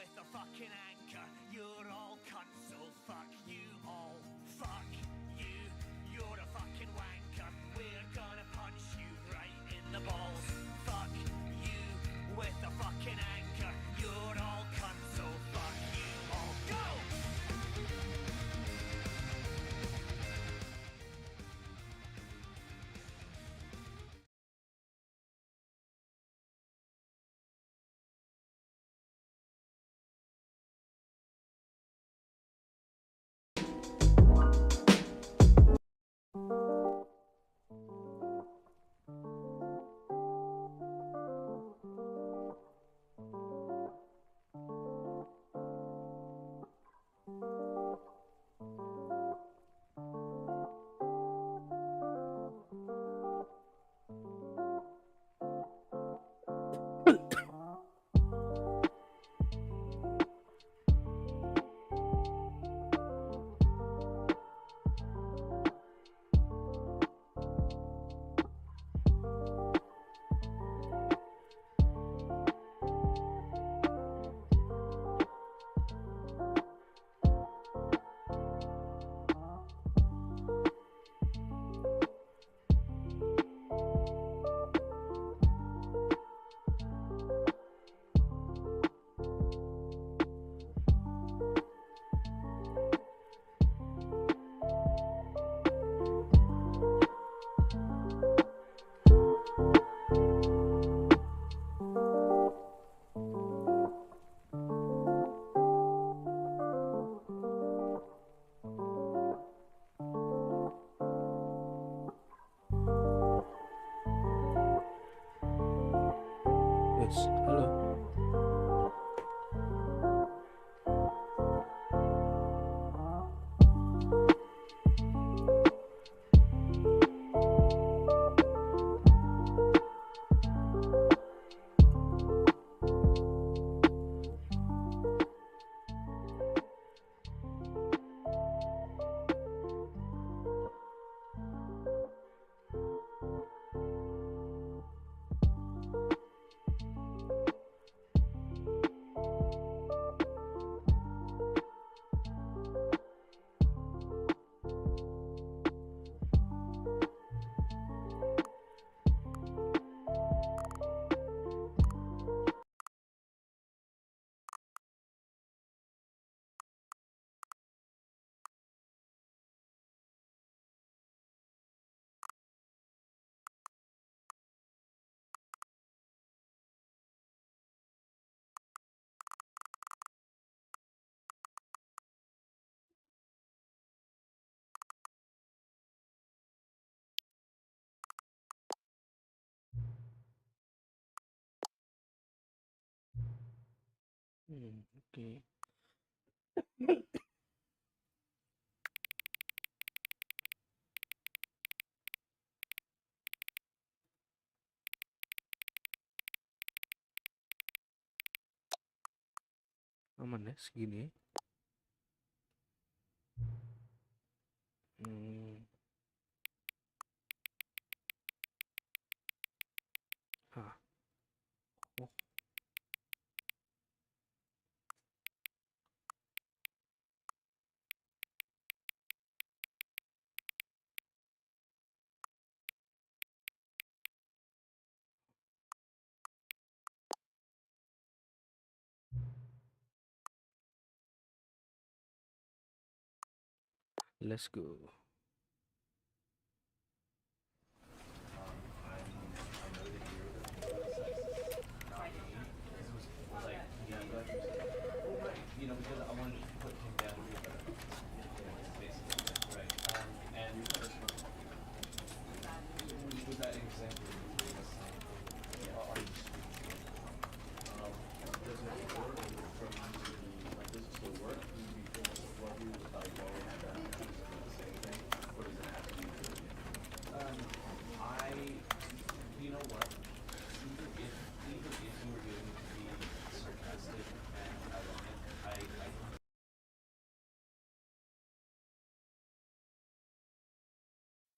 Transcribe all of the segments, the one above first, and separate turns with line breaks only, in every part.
with a fucking anchor. You're all cunts, so fuck you all. Fuck you, you're a fucking wanker. We're gonna punch you right in the balls. Fuck you with a fucking anchor. You're all cunts, so fuck you all. Go!
Yes, halo. Oke. Aman ya segini ya. Ah. Oh. Let's go.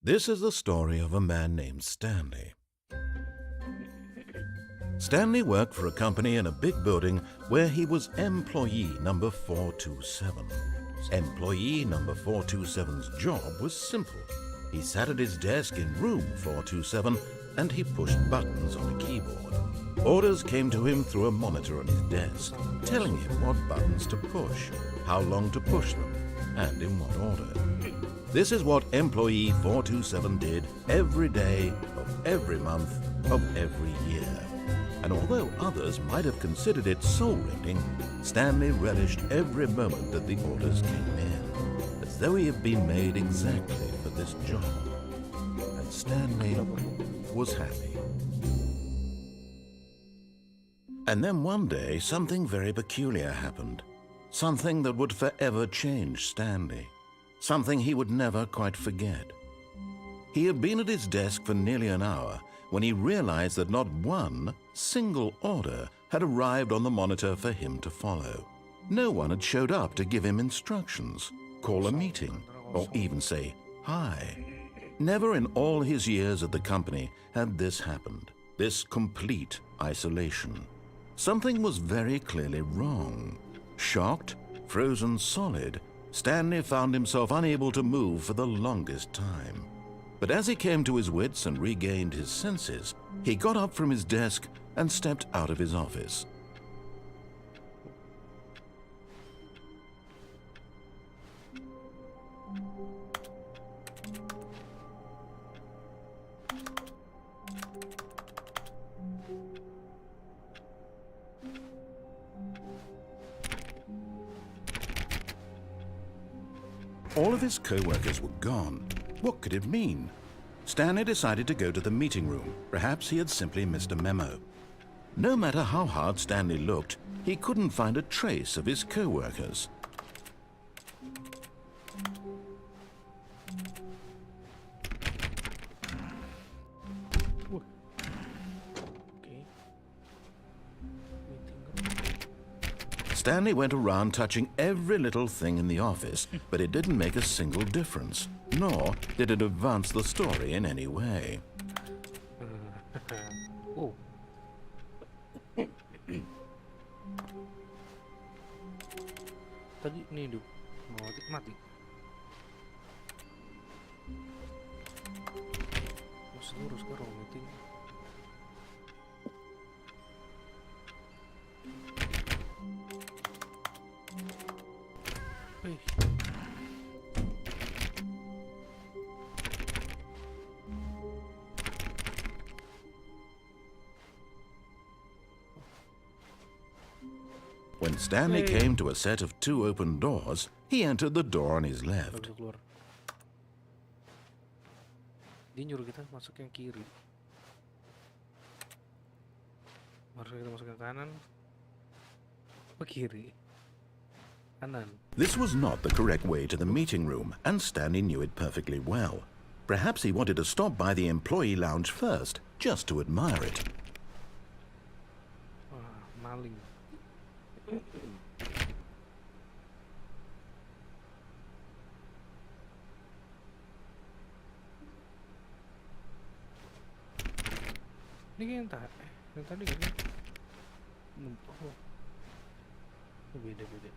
This is the story of a man named Stanley. Stanley worked for a company in a big building where he was employee number 427. Employee number 427's job was simple. He sat at his desk in room 427 and he pushed buttons on a keyboard. Orders came to him through a monitor on his desk, telling him what buttons to push, how long to push them, and in what order. This is what employee 427 did every day of every month of every year. And although others might have considered it soul-rending, Stanley relished every moment that the orders came in, as though he had been made exactly for this job. And Stanley was happy. And then one day, something very peculiar happened. Something that would forever change Stanley. Something he would never quite forget. He had been at his desk for nearly an hour when he realized that not one single order had arrived on the monitor for him to follow. No one had showed up to give him instructions, call a meeting, or even say hi. Never in all his years at the company had this happened, this complete isolation. Something was very clearly wrong. Shocked, frozen solid, Stanley found himself unable to move for the longest time. But as he came to his wits and regained his senses, he got up from his desk and stepped out of his office. All of his co-workers were gone. What could it mean? Stanley decided to go to the meeting room. Perhaps he had simply missed a memo. No matter how hard Stanley looked, he couldn't find a trace of his co-workers. Stanley went around touching every little thing in the office, but it didn't make a single difference, nor did it advance the story in any way.
Oh. Tadi ini hidup, mati. Masih lurus ke ruang meeting.
When Stanley came to a set of 2 open doors, he entered the door on his left.
Dia nyuruh kita masuk yang kiri. Harus kita masuk yang kanan. Apa kiri? Kanan.
This was not the correct way to the meeting room, and Stanley knew it perfectly well. Perhaps he wanted to stop by the employee lounge first, just to admire it.
Maling. Ini kayak yang tadi kan? Oh, beda-beda.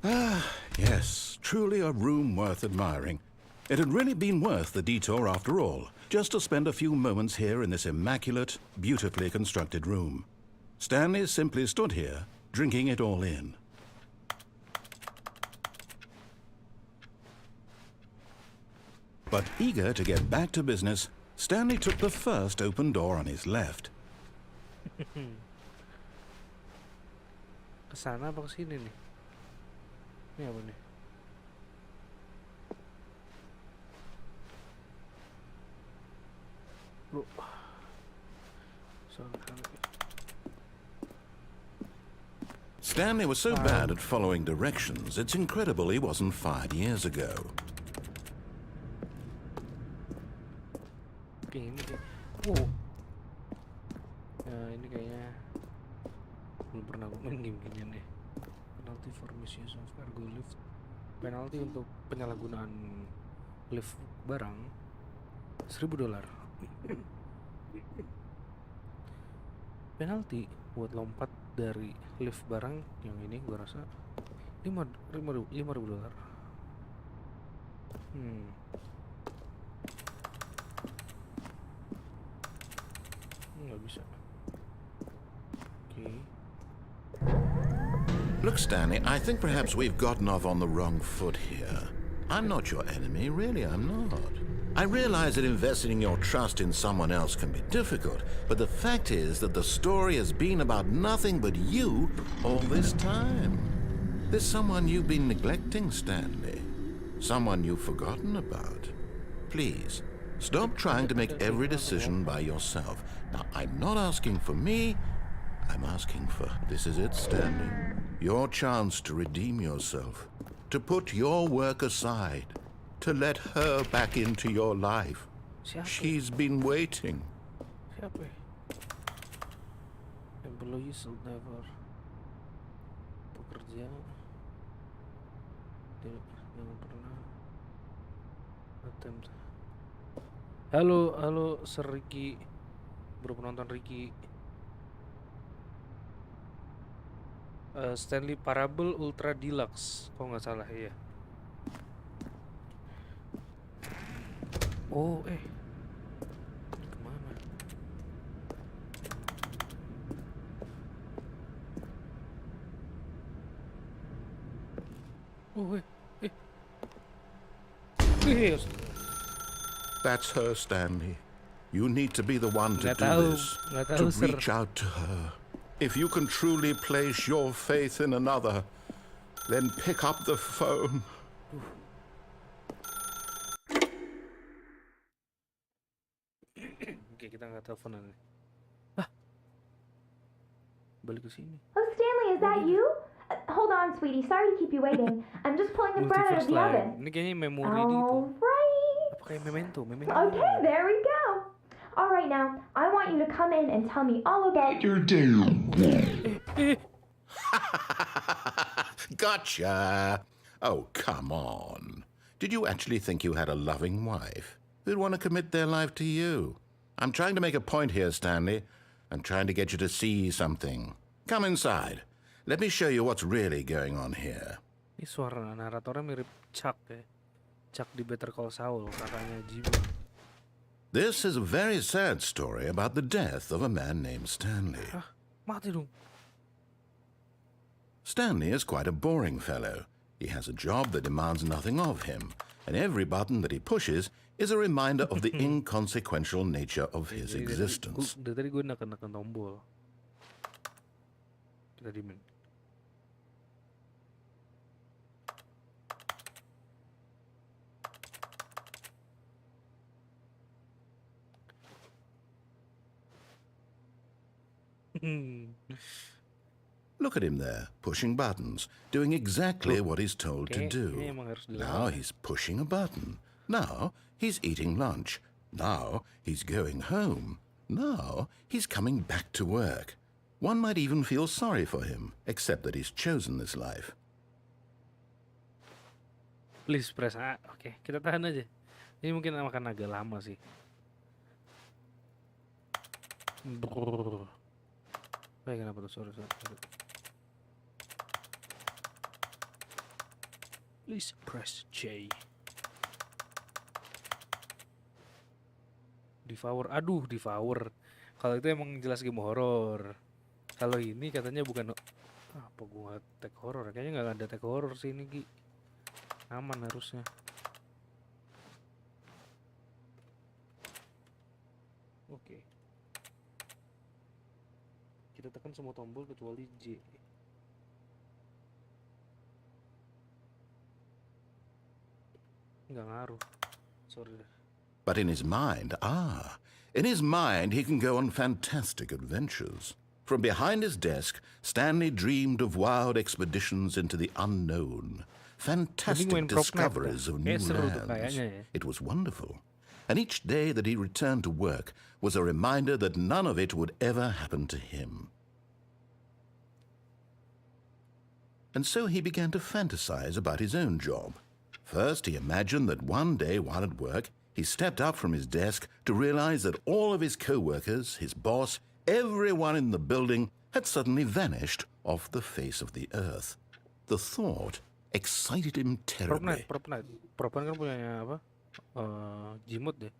Ah, yes, truly a room worth admiring. It had really been worth the detour after all, just to spend a few moments here in this immaculate, beautifully constructed room. Stanley simply stood here, drinking it all in. But eager to get back to business, Stanley took the first open door on his left.
Kesana apa kesini nih? Ini apa nih? Bro.
Stanley was so bad at following directions, it's incredible he wasn't fired years ago.
Oke, ini kayak... Wow. Nah, ini kayaknya belum pernah main game ginian deh. Penalty for misuse of cargo lift. Penalti untuk penyalahgunaan lift barang $1.000. Penalti buat lompat dari lift barang yang ini gua rasa $5,000. Nggak bisa. Oke.
Look, Stanley, I think perhaps we've gotten off on the wrong foot here. I'm not your enemy, really, I'm not. I realize that investing your trust in someone else can be difficult, but the fact is that the story has been about nothing but you all this time. There's someone you've been neglecting, Stanley. Someone you've forgotten about. Please, stop trying to make every decision by yourself. Now, I'm not asking for me, I'm asking for, this is it, Stanley, your chance to redeem yourself, to put your work aside, to let her back into your life. She's been waiting.
Siapa ya? Employees will never pekerja jangan pernah attempt. Halo Sir Ricky, bro penonton Ricky. Stanley Parable Ultra Deluxe, kalau nggak salah ya. Oh, ini kemana? Oh, yes.
That's her, Stanley. You need to be the one to
Nggak
do
tahu,
this,
nggak
to
tahu, Sir.
reach out to her. If you can truly place your faith in another, then pick up the phone.
Oke, kita nggak teleponan nih. Balik ke sini.
Oh, Stanley, is that you? Hold on, sweetie. Sorry to keep you waiting. I'm just pulling the bread out of
Multiverse
the
line.
oven.
Ini kayaknya memori di itu.
Right.
Apa kayak memento?
Okay, there we go. All right, now, I want you to come in and tell me all about your day.
Gotcha. Oh, come on. Did you actually think you had a loving wife who'd want to commit their life to you? I'm trying to make a point here, Stanley. I'm trying to get you to see something. Come inside. Let me show you what's really going on here.
Ini suara naratornya mirip Chuck ya. Chuck di Better Call Saul, kakaknya Jimmy.
This is a very sad story about the death of a man named Stanley.
Mati dong.
Stanley is quite a boring fellow. He has a job that demands nothing of him, and every button that he pushes is a reminder of the inconsequential nature of his existence.
Dari tadi gue neken tombol. Kita dimin.
Look at him there, pushing buttons, doing exactly what he's told to do. Now he's pushing a button. Now he's eating lunch. Now he's going home. Now he's coming back to work. One might even feel sorry for him, except that he's chosen this life.
Please press A. Oke, kita tahan aja. Ini mungkin akan agak lama sih. Baik, kenapa tuh? Sorry. Please press J. Devour. Aduh, Devour. Kalau itu emang jelas game horror. Kalau ini katanya bukan. Apa gua tag horror? Kayaknya nggak ada tag horror sih ini, Gi. Aman harusnya. Oke. Kita tekan semua tombol kecuali J. Nggak ngaruh. Sorry deh.
But in his mind, he can go on fantastic adventures. From behind his desk, Stanley dreamed of wild expeditions into the unknown, fantastic discoveries of new lands. It was wonderful. And each day that he returned to work was a reminder that none of it would ever happen to him. And so he began to fantasize about his own job. First, he imagined that one day while at work, he stepped up from his desk to realize that all of his co-workers, his boss, everyone in the building had suddenly vanished off the face of the earth. The thought excited him terribly.
Propnet kan punyanya apa? Jimut deh.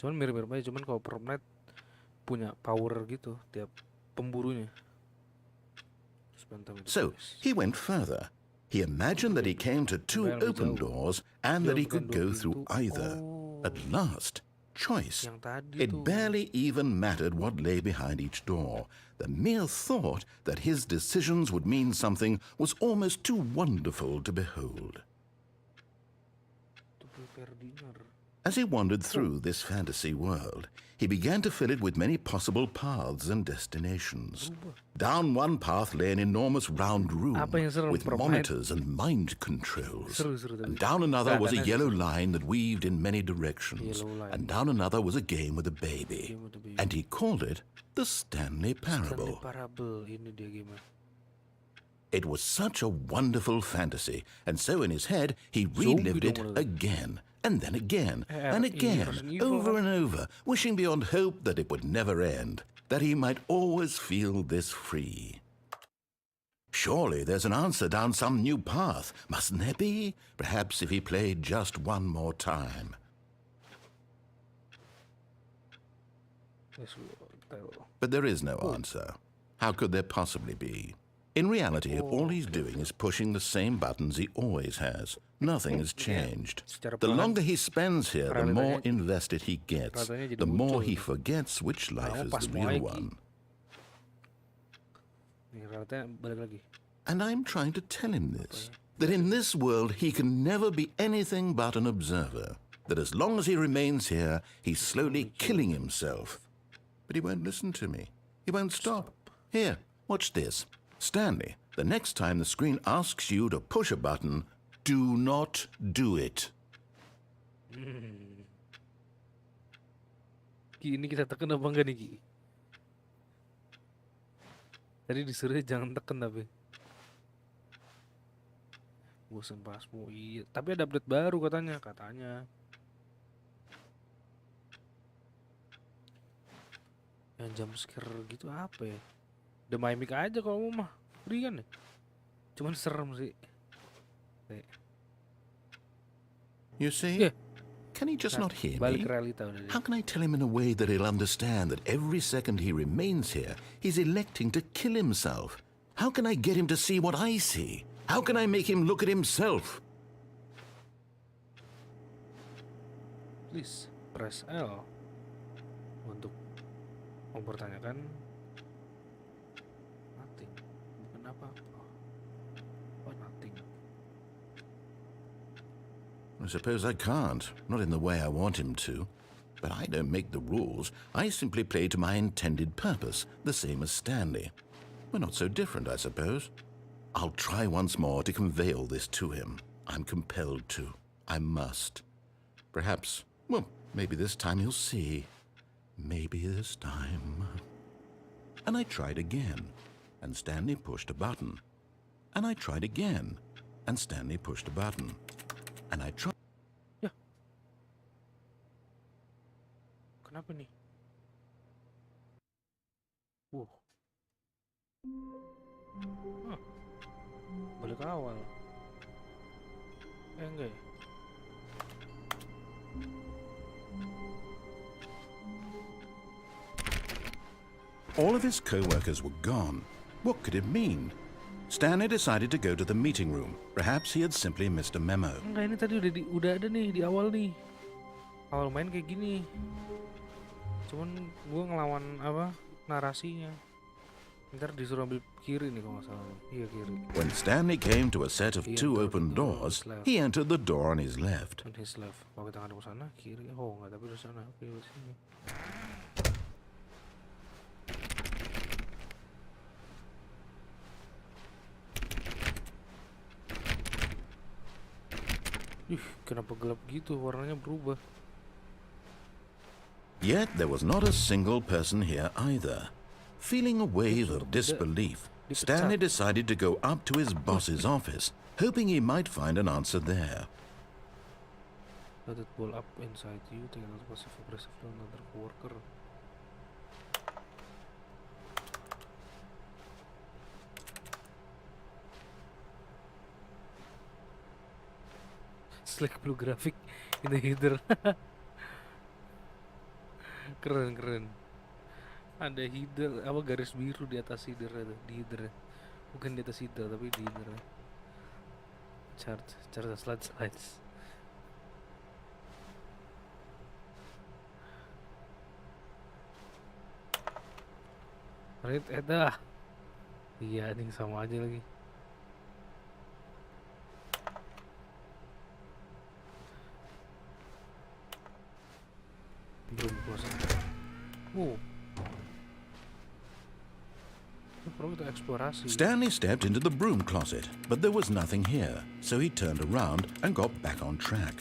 Cuman mirip-mirip aja, cuman kalau Propnet punya power gitu tiap pemburunya.
So he went further. He imagined that he came to two open doors and that he could go through either. At last, choice. It barely even mattered what lay behind each door. The mere thought that his decisions would mean something was almost too wonderful to behold. As he wandered through this fantasy world, he began to fill it with many possible paths and destinations. Down one path lay an enormous round room with monitors and mind controls. And down another was a yellow line that weaved in many directions. And down another was a game with a baby. And he called it the Stanley Parable. It was such a wonderful fantasy, and so in his head he relived it again. And then again, and again, over and over, wishing beyond hope that it would never end, that he might always feel this free. Surely there's an answer down some new path, mustn't there be? Perhaps if he played just one more time. But there is no answer. How could there possibly be? In reality, all he's doing is pushing the same buttons he always has. Nothing has changed. The longer he spends here, the more invested he gets, the more he forgets which life is the real one. And I'm trying to tell him this, that in this world he can never be anything but an observer, that as long as he remains here, he's slowly killing himself. But he won't listen to me. He won't stop. Here, watch this. Stanley, the next time the screen asks you to push a button, do not do it.
Ki, ini kita tekan apa enggak nih, Ki? Tadi disuruh jangan tekan tapi. Bosan pasmu, iya. Tapi ada update baru katanya. Yang jump scare gitu apa ya? The mimic aja kalau mau mah. Free kan ya? Cuman serem sih.
You see? Can he just not hear me? How can I tell him in a way that he'll understand that every second he remains here, he's electing to kill himself? How can I get him to see what I see? How can I make him look at himself?
Please press L untuk mempertanyakan nothing. Bukan apa-apa. Oh, nothing.
I suppose I can't, not in the way I want him to. But I don't make the rules. I simply play to my intended purpose, the same as Stanley. We're not so different, I suppose. I'll try once more to convey all this to him. I'm compelled to. I must. Perhaps, well, maybe this time he'll see. Maybe this time. And I tried again, and Stanley pushed a button. And I tried again, and Stanley pushed a button. And I tried.
Ya. Kenapa nih? Balik ke awal. Enggak ya?
All of his co-workers were gone. What could it mean? Stanley decided to go to the meeting room. Perhaps he had simply missed a memo.
Enggak, ini tadi udah ada nih di awal nih. Awal main kayak gini. Cuman gua ngelawan apa narasinya. Ntar disuruh ambil kiri nih kalau nggak salah. Iya, kiri.
When Stanley came to a set of two open doors, he entered the door on his left.
On his left. Kalau kita ngadep ke sana, kiri. Oh, nggak, tapi di sana. Oke, di sini. Kenapa gelap gitu? Warnanya berubah.
Yet there was not a single person here either. Feeling a wave of disbelief, Stanley decided to go up to his boss's office, hoping he might find an answer there.
Let it ball up inside you. Take out passive aggressive on another worker. Slick blue graphic in the header. Keren. Ada header apa garis biru di atas header itu, di header. Bukan di atas header tapi di header. Charge slides. Right, iya, ini sama aja lagi. Belum kosong. Perlu kita eksplorasi.
Stanley stepped into the broom closet, but there was nothing here, so he turned around and got back on track.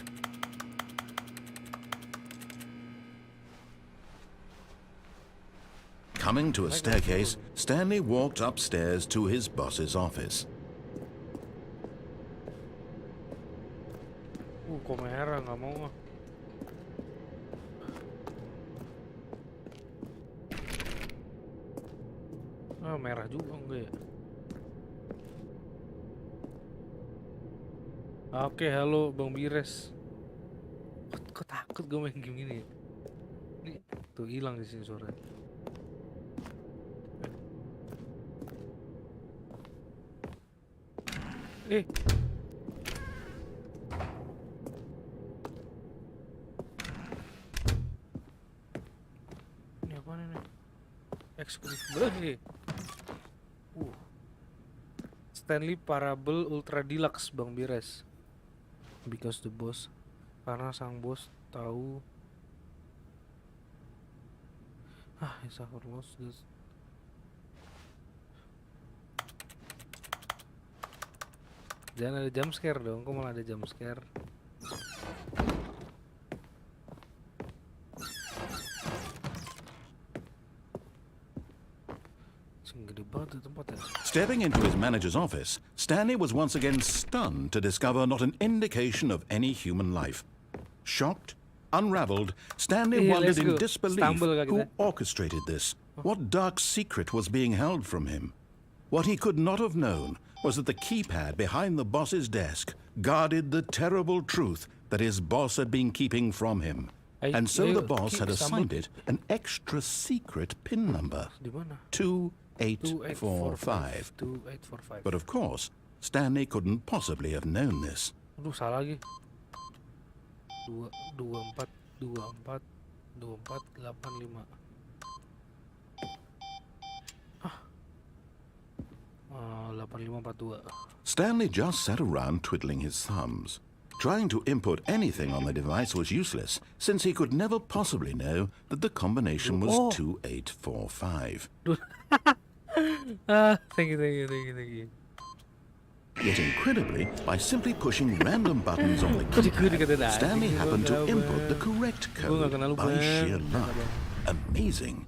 Coming to a staircase, Stanley walked upstairs to his boss's office.
Kok merah, nggak mau ah. Merah juga enggak ya? Oke, halo Bang Bires. Kok takut gue main game gini ya? Ini tuh hilang di sini suara. Ini apa nih? Eksekutif. Stanley Parable Ultra Deluxe Bang Bires. Because the boss, karena sang bos tahu. It's our loss. Jangan ada jump scare dong, kok malah ada jump scare.
Stepping into his manager's office, Stanley was once again stunned to discover not an indication of any human life. Shocked, unraveled, Stanley wondered in disbelief who orchestrated this. What dark secret was being held from him? What he could not have known was that the keypad behind the boss's desk guarded the terrible truth that his boss had been keeping from him. And so the boss had assigned it an extra secret PIN number. 2845. But of course, Stanley couldn't possibly have known this.
Aduh, salah lagi. 2425. 8542.
Stanley just sat around twiddling his thumbs. Trying to input anything on the device was useless, since he could never possibly know that the combination was 2845.
Thank you.
Yet incredibly, by simply pushing random buttons on the keypad, Stanley happened to input the correct code by sheer luck. Amazing.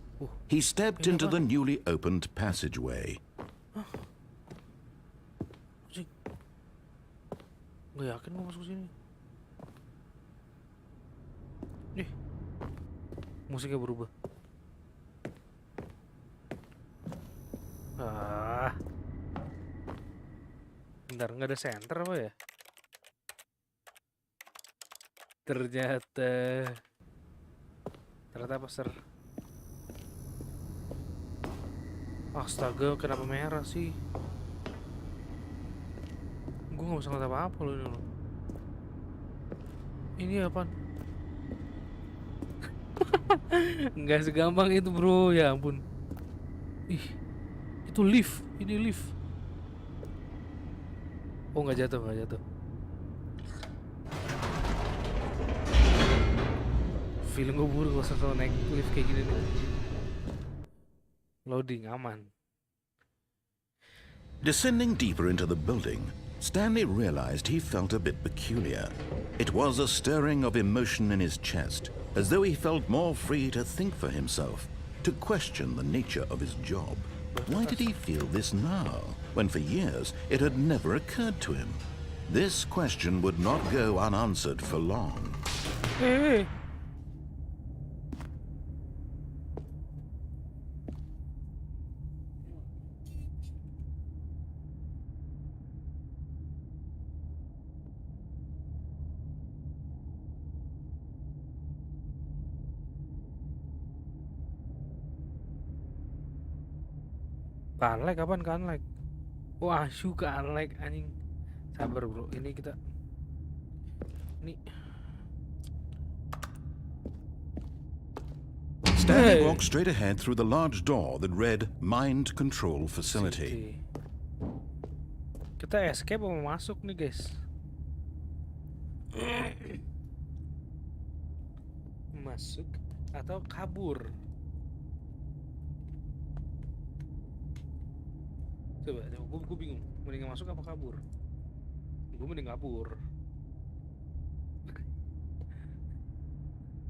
He stepped into the newly opened passageway.
Gak yakin mau masuk sini. Musiknya berubah. Bentar, nggak ada center apa ya? Ternyata apa ser? Astaga, kenapa merah sih? Gue nggak bisa ngeliat apa-apa loh ini loh. Ini apaan? Nggak segampang itu bro, ya ampun. Ih, itu lift, ini lift. Oh nggak jatuh. Feeling gue buruk kalau naik lift kayak gini nih. Loading aman.
Descending deeper into the building, Stanley realized he felt a bit peculiar. It was a stirring of emotion in his chest, as though he felt more free to think for himself, to question the nature of his job. Why did he feel this now, when for years it had never occurred to him? This question would not go unanswered for long.
Eh. Kanlek kapan kanlek? Wah, asu kanlek anjing. Sabar, Bro. Ini kita ini
Stanley
Hey.
walked straight ahead through the large door that read Mind Control Facility.
City. Kita escape mau masuk nih, guys. Masuk atau kabur? Coba, gue bingung. Mending masuk apa kabur? Gue mending kabur.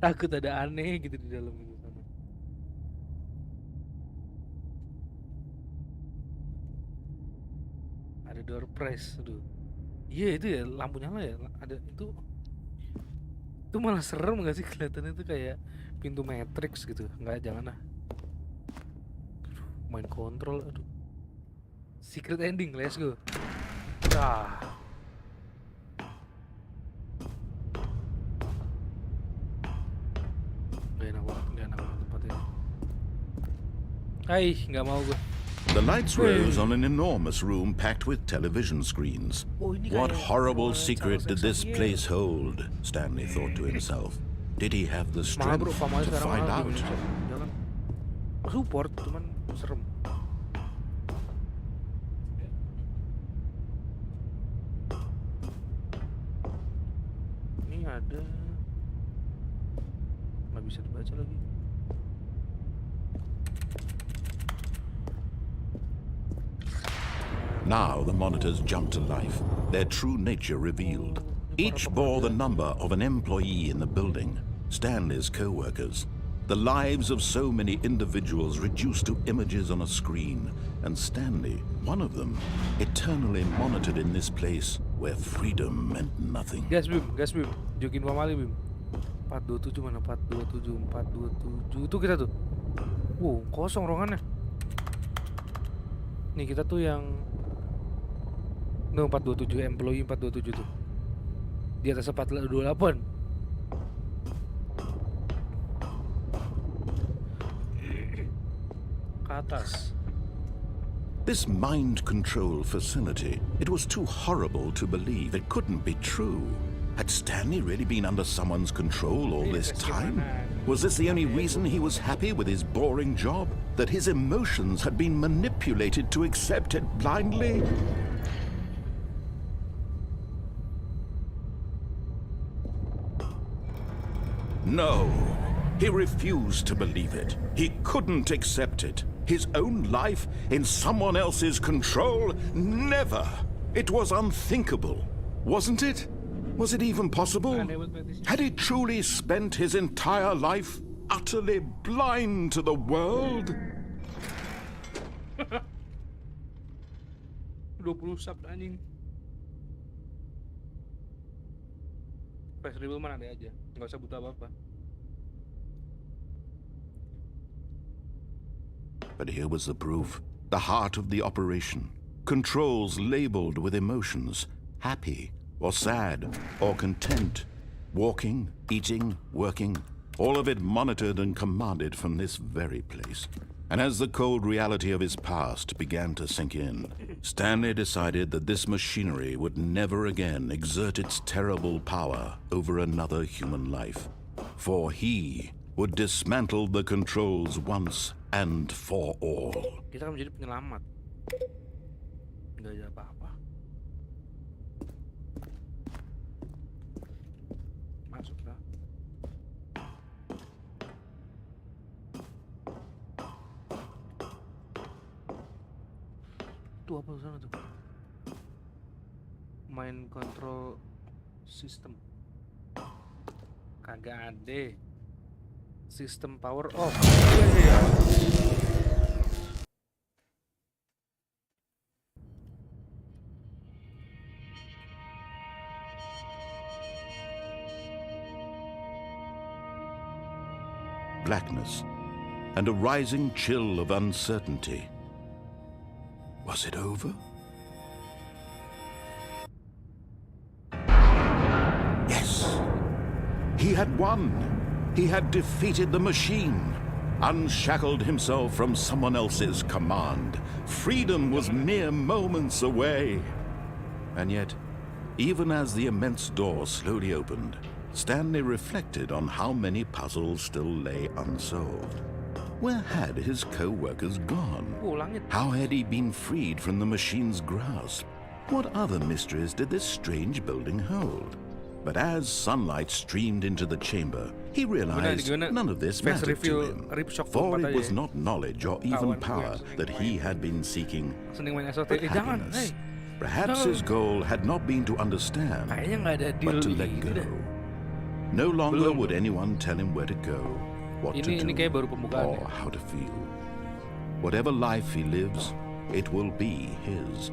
Takut ada aneh gitu di dalam itu sana. Ada door prize, aduh. Iya itu ya lampu nyala ya. Ada itu malah serem gak sih kelihatannya itu kayak pintu Matrix gitu. Enggak, jangan lah. Aduh, main kontrol, aduh. Secret ending, let's go. Ah. Gak enak banget tempatnya. Hai, nggak mau gue.
The lights rose on an enormous room packed with television screens.
Oh, ini
What
kayak
horrible
Charles
secret did this
Xavier.
place hold? Stanley thought to himself. Did he have the
Mahal bro,
strength
pamali
to
sekarang
find
mahal di
out?
Indonesia. Jangan support, cuman serem. Ini ada, nggak bisa dibaca lagi.
Now the monitors jumped to life, their true nature revealed. Each bore the number of an employee in the building, Stanley's co-workers. The lives of so many individuals reduced to images on a screen, and Stanley, one of them, eternally monitored in this place where freedom meant nothing.
Gas Bim, jokin pamali Bim. 427 mana? 427 itu kita tuh. Kosong ruangannya. Nih kita tuh yang 427 employee 427 tuh. Di atas 428. Ke atas.
This mind control facility, it was too horrible to believe. It couldn't be true. Had Stanley really been under someone's control all this time? Was this the only reason he was happy with his boring job? That his emotions had been manipulated to accept it blindly? No, he refused to believe it. He couldn't accept it. His own life in someone else's control? Never! It was unthinkable, wasn't it? Was it even possible? Had he truly spent his entire life utterly blind to the world?
20 sub anjing. Flash review mana ada aja, nggak usah butuh apa-apa.
But here was the proof. The heart of the operation. Controls labeled with emotions. Happy or sad or content. Walking, eating, working. All of it monitored and commanded from this very place. And as the cold reality of his past began to sink in, Stanley decided that this machinery would never again exert its terrible power over another human life. For he would dismantle the controls once and for all.
Kita akan menjadi penyelamat. Nggak ada apa-apa. Masuklah. Tuh apa sana tuh? Main control system. Kagak ada. System power off. Iya.
blackness and a rising chill of uncertainty. Was it over? Yes! He had won! He had defeated the machine, unshackled himself from someone else's command. Freedom was mere moments away. And yet, even as the immense door slowly opened, Stanley reflected on how many puzzles still lay unsolved. Where had his co-workers gone? How had he been freed from the machine's grasp? What other mysteries did this strange building hold? But as sunlight streamed into the chamber, he realized none of this mattered to him, for it was not knowledge or even power that he had been seeking, but happiness. Perhaps his goal had not been to understand, but to let go. No longer would anyone tell him where to go, what to do, or how to feel. Whatever life he lives, it will be his.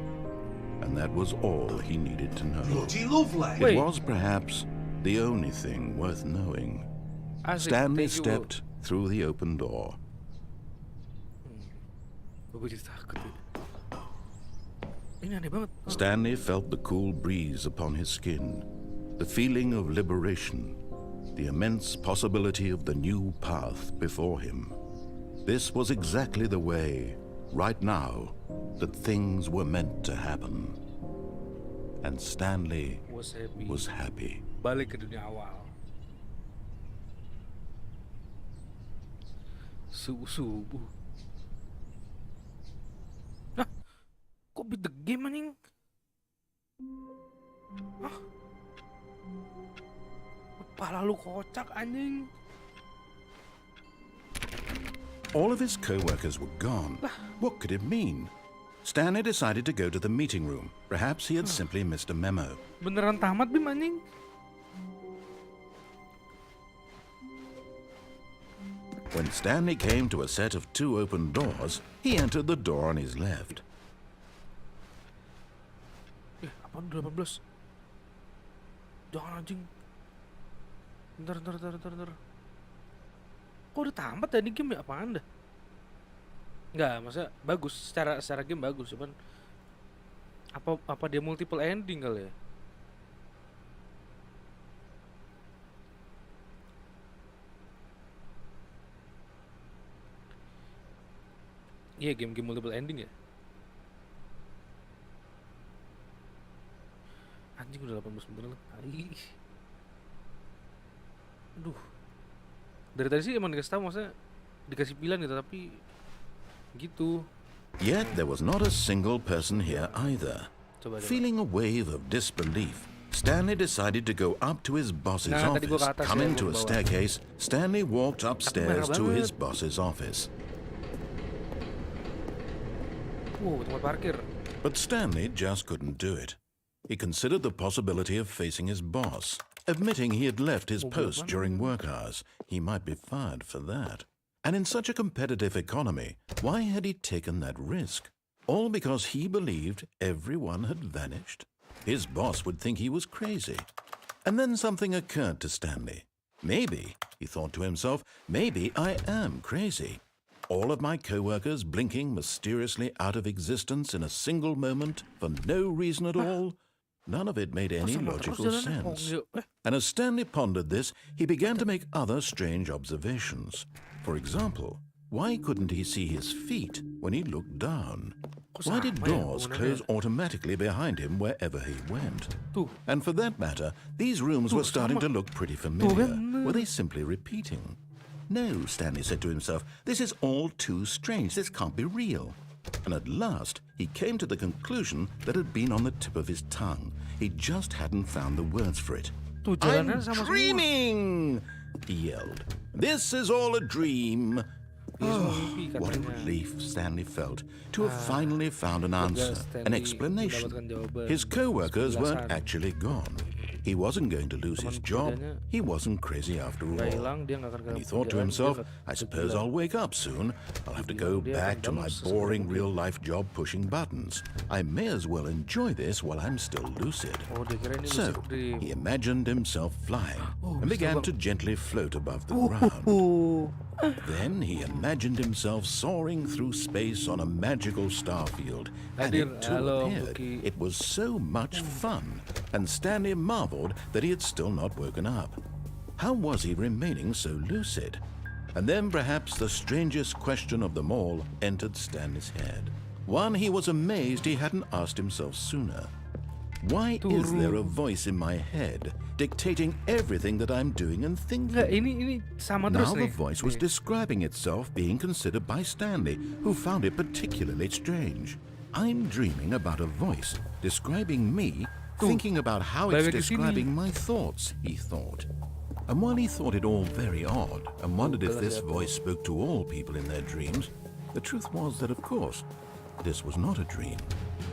And that was all he needed to know.
Bloody lovely.
It was perhaps the only thing worth knowing. Stanley stepped through the open door. Stanley felt the cool breeze upon his skin, the feeling of liberation, the immense possibility of the new path before him. This was exactly the way, right now, that things were meant to happen. And Stanley was happy.
Balik ke dunia awal. Subuh. Nah, kok beat the game anjing? Hah? Kepala lu kocak anjing.
All of his co-workers were gone. What could it mean? Stanley decided to go to the meeting room. Perhaps he had simply missed a memo.
Beneran tamat Bim anjing?
When Stanley came to a set of 2 open doors, he entered the door on his left.
Apaan 18? Jangan anjing. Bentar. Kok udah tamat tadi game ya? Apaan dah? Enggak, masa bagus secara game bagus, cuman apa dia multiple ending kali ya? Iya, game multiple ending ya. Anjing udah 18 bener lah. Aduh. Dari tadi sih emang dikasih tahu, maksudnya dikasih pilihan gitu, tapi gitu.
Yet there was not a single person here either. Feeling a wave of disbelief, Stanley decided to go up to his boss's office. Coming to a staircase, Stanley walked upstairs to his boss's office.
Wow, tempat parkir.
But Stanley just couldn't do it. He considered the possibility of facing his boss, admitting he had left his post during work hours. He might be fired for that. And in such a competitive economy, why had he taken that risk? All because he believed everyone had vanished? His boss would think he was crazy. And then something occurred to Stanley. Maybe, he thought to himself, maybe I am crazy. All of my co-workers blinking mysteriously out of existence in a single moment for no reason at all. None of it made any logical sense. And as Stanley pondered this, he began to make other strange observations. For example, why couldn't he see his feet when he looked down? Why did doors close automatically behind him wherever he went? And for that matter, these rooms were starting to look pretty familiar. Were they simply repeating? No, Stanley said to himself, this is all too strange. This can't be real. And at last, he came to the conclusion that had been on the tip of his tongue. He just hadn't found the words for it. I'm dreaming! He yelled. This is all a dream. What a relief Stanley felt to have finally found an answer, an explanation. His co-workers weren't actually gone. He wasn't going to lose his job. He wasn't crazy after all. And he thought to himself, I suppose I'll wake up soon. I'll have to go back to my boring real-life job pushing buttons. I may as well enjoy this while I'm still lucid. So he imagined himself flying and began to gently float above the ground. Then he imagined himself soaring through space on a magical starfield, and it too appeared. It was so much fun, and Stanley marveled that he had still not woken up. How was he remaining so lucid? And then perhaps the strangest question of them all entered Stanley's head. One he was amazed he hadn't asked himself sooner. Why is there a voice in my head dictating everything that I'm doing and thinking?
Ini sama terus
Now
nih.
the voice was describing itself being considered by Stanley, who found it particularly strange. I'm dreaming about a voice describing me, thinking about how it's describing my thoughts, he thought. And while he thought it all very odd and wondered if this voice spoke to all people in their dreams, the truth was that, of course, this was not a dream.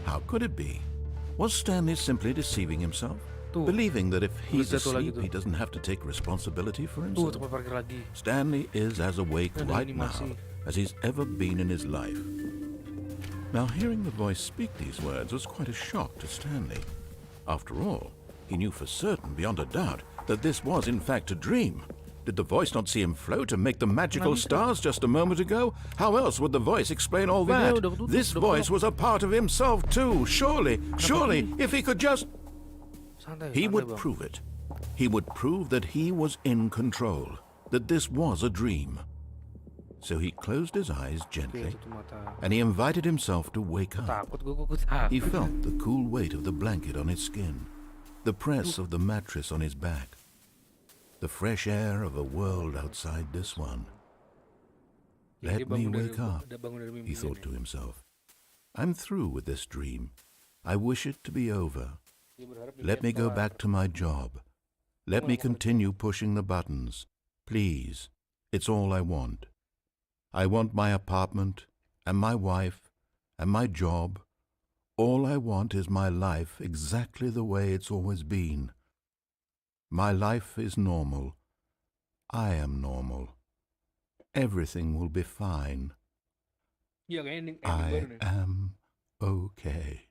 How could it be? Was Stanley simply deceiving himself? Believing that if he's asleep, he doesn't have to take responsibility for himself? Stanley is as awake right now as he's ever been in his life. Now, hearing the voice speak these words was quite a shock to Stanley. After all, he knew for certain, beyond a doubt, that this was in fact a dream. Did the voice not see him float and make the magical stars just a moment ago? How else would the voice explain all that? This voice was a part of himself too. Surely, if he could just... He would prove it. He would prove that he was in control, that this was a dream. So he closed his eyes gently, and he invited himself to wake up. He felt the cool weight of the blanket on his skin, the press of the mattress on his back, the fresh air of a world outside this one. Let me wake up, he thought to himself. I'm through with this dream. I wish it to be over. Let me go back to my job. Let me continue pushing the buttons. Please, it's all I want. I want my apartment, and my wife, and my job. All I want is my life exactly the way it's always been. My life is normal. I am normal. Everything will be fine. I am okay.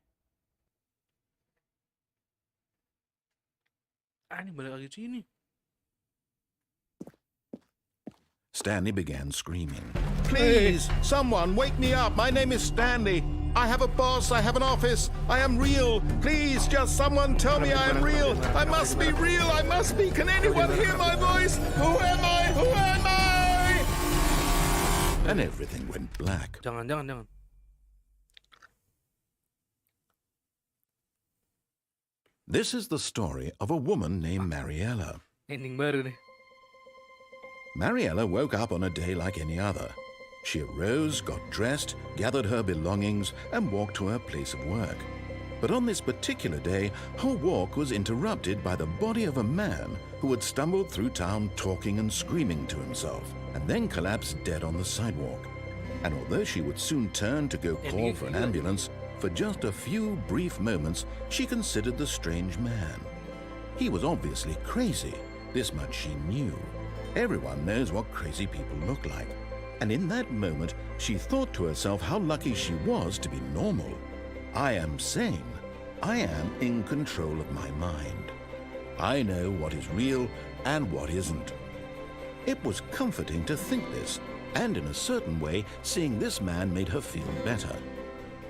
Stanley began screaming. Please, someone, wake me up. My name is Stanley. I have a boss. I have an office. I am real. Please, just someone tell me I am real. I must be real. I must be. Can anyone hear my voice? Who am I? Who am I? And everything went black.
Jangan.
This is the story of a woman named Mariella.
Ending baru nih.
Mariella woke up on a day like any other. She arose, got dressed, gathered her belongings, and walked to her place of work. But on this particular day, her walk was interrupted by the body of a man who had stumbled through town talking and screaming to himself, and then collapsed dead on the sidewalk. And although she would soon turn to go call for an ambulance, for just a few brief moments, she considered the strange man. He was obviously crazy. This much she knew. Everyone knows what crazy people look like. And in that moment, she thought to herself how lucky she was to be normal. I am sane. I am in control of my mind. I know what is real and what isn't. It was comforting to think this, and in a certain way, seeing this man made her feel better.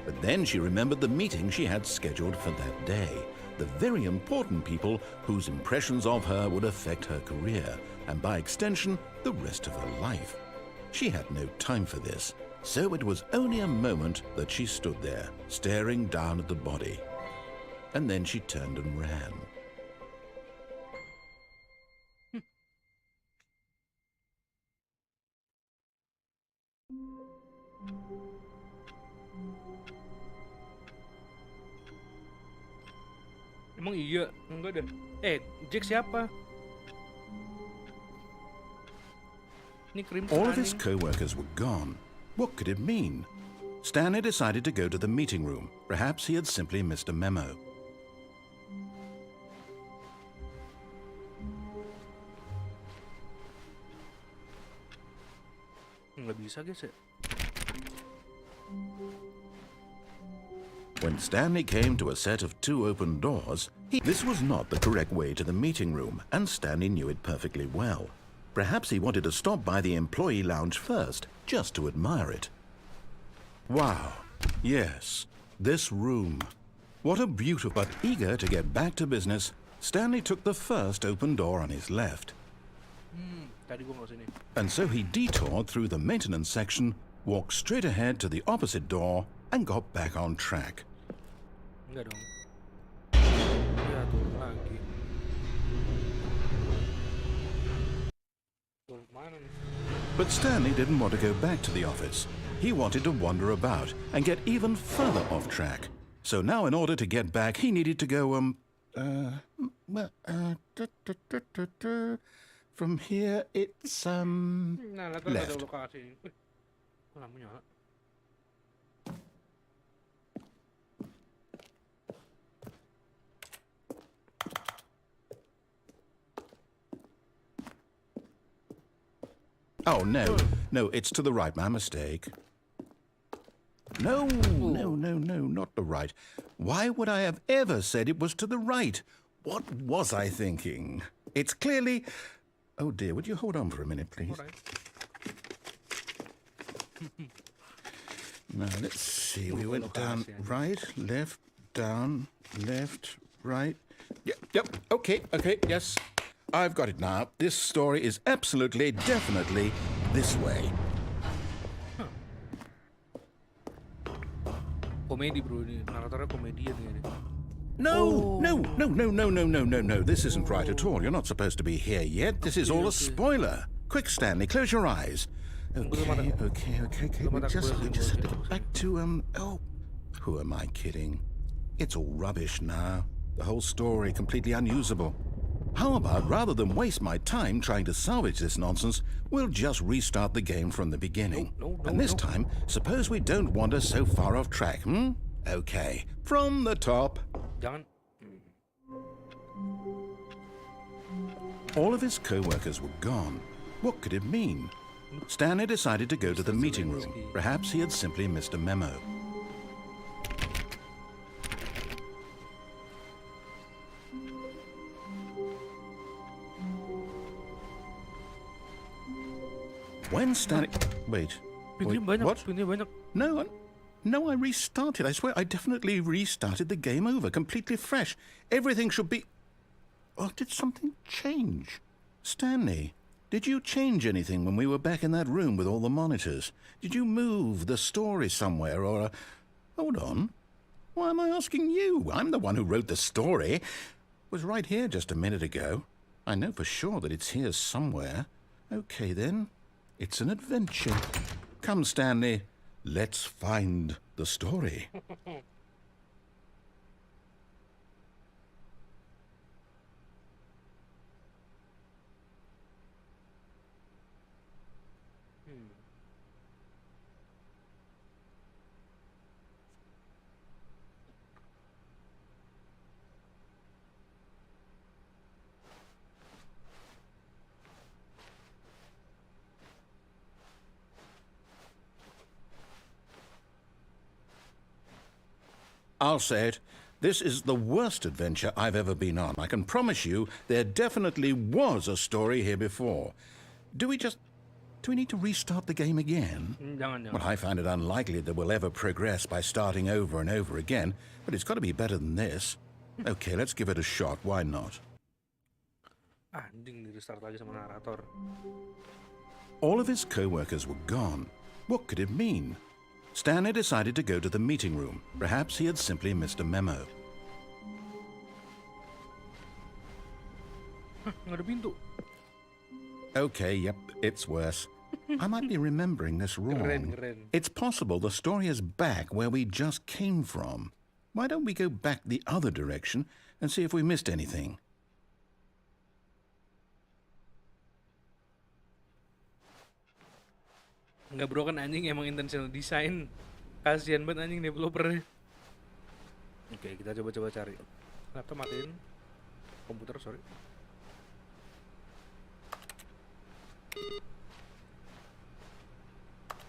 But then she remembered the meeting she had scheduled for that day, the very important people whose impressions of her would affect her career, and by extension, the rest of her life. She had no time for this, so it was only a moment that she stood there, staring down at the body. And then she turned and ran.
Emang iya? Enggak deh. Jack siapa? Ini Crimsonn.
All of his co-workers were gone. What could it mean? Stanley decided to go to the meeting room. Perhaps he had simply missed a memo.
nggak bisa guys ya.
When Stanley came to a set of 2 open doors, this was not the correct way to the meeting room, and Stanley knew it perfectly well. Perhaps he wanted to stop by the employee lounge first, just to admire it. Wow, yes, this room. What a beautiful... But eager to get back to business, Stanley took the first open door on his left.
Tadi gua nggak sini.
And so he detoured through the maintenance section, walked straight ahead to the opposite door, and got back on track.
Enggak dong. Ya turun lagi. Turun mana nih?
But Stanley didn't want to go back to the office. He wanted to wander about and get even further off track. So now in order to get back, he needed to go, from here, it's,
Nah, latar nggak ada
left.
lokasi. Kok lampu nyala?
Oh, no, it's to the right, my mistake. No, not the right. Why would I have ever said it was to the right? What was I thinking? It's clearly... Oh dear, would you hold on for a minute, please?
Alright.
Now, let's see, we went down, right, left, down, left, right. Yep, okay, yes. I've got it now. This story is absolutely, definitely this way.
Komedi bro ini, naratornya komedian ini.
No. This isn't right at all. You're not supposed to be here yet. This is all a spoiler. Quick, Stanley, close your eyes. Okay. We just have to get back to, oh, who am I kidding? It's all rubbish now. The whole story completely unusable. How about, rather than waste my time trying to salvage this nonsense, we'll just restart the game from the beginning. And this time, suppose we don't wander so far off track, Okay, from the top.
Jangan.
All of his co-workers were gone. What could it mean? Stanley decided to go to the meeting room. Perhaps he had simply missed a memo. When Stanley... Wait. What?
Pintunya banyak.
No, I restarted. I swear, I definitely restarted the game over, completely fresh. Everything should be... Oh, did something change? Stanley, did you change anything when we were back in that room with all the monitors? Did you move the story somewhere, or... Hold on. Why am I asking you? I'm the one who wrote the story. It was right here just a minute ago. I know for sure that it's here somewhere. Okay, then. It's an adventure. Come, Stanley. Let's find the story. I'll say it. This is the worst adventure I've ever been on. I can promise you there definitely was a story here before. Do we need to restart the game again?
Jangan.
Well, I find it unlikely that we'll ever progress by starting over and over again, but it's got to be better than this. Okay, let's give it a shot. Why not?
Anjing, di restart lagi sama narator.
All of his co-workers were gone. What could it mean? Stanley decided to go to the meeting room. Perhaps he had simply missed a memo.
Nggak ada pintu.
Okay, yep, it's worse. I might be remembering this wrong.
Keren.
It's possible the story is back where we just came from. Why don't we go back the other direction and see if we missed anything?
Nggak bro, kan anjing emang intentional design. Kasian banget anjing developernya. Oke, kita coba cari. Laptop matiin. Komputer, sorry.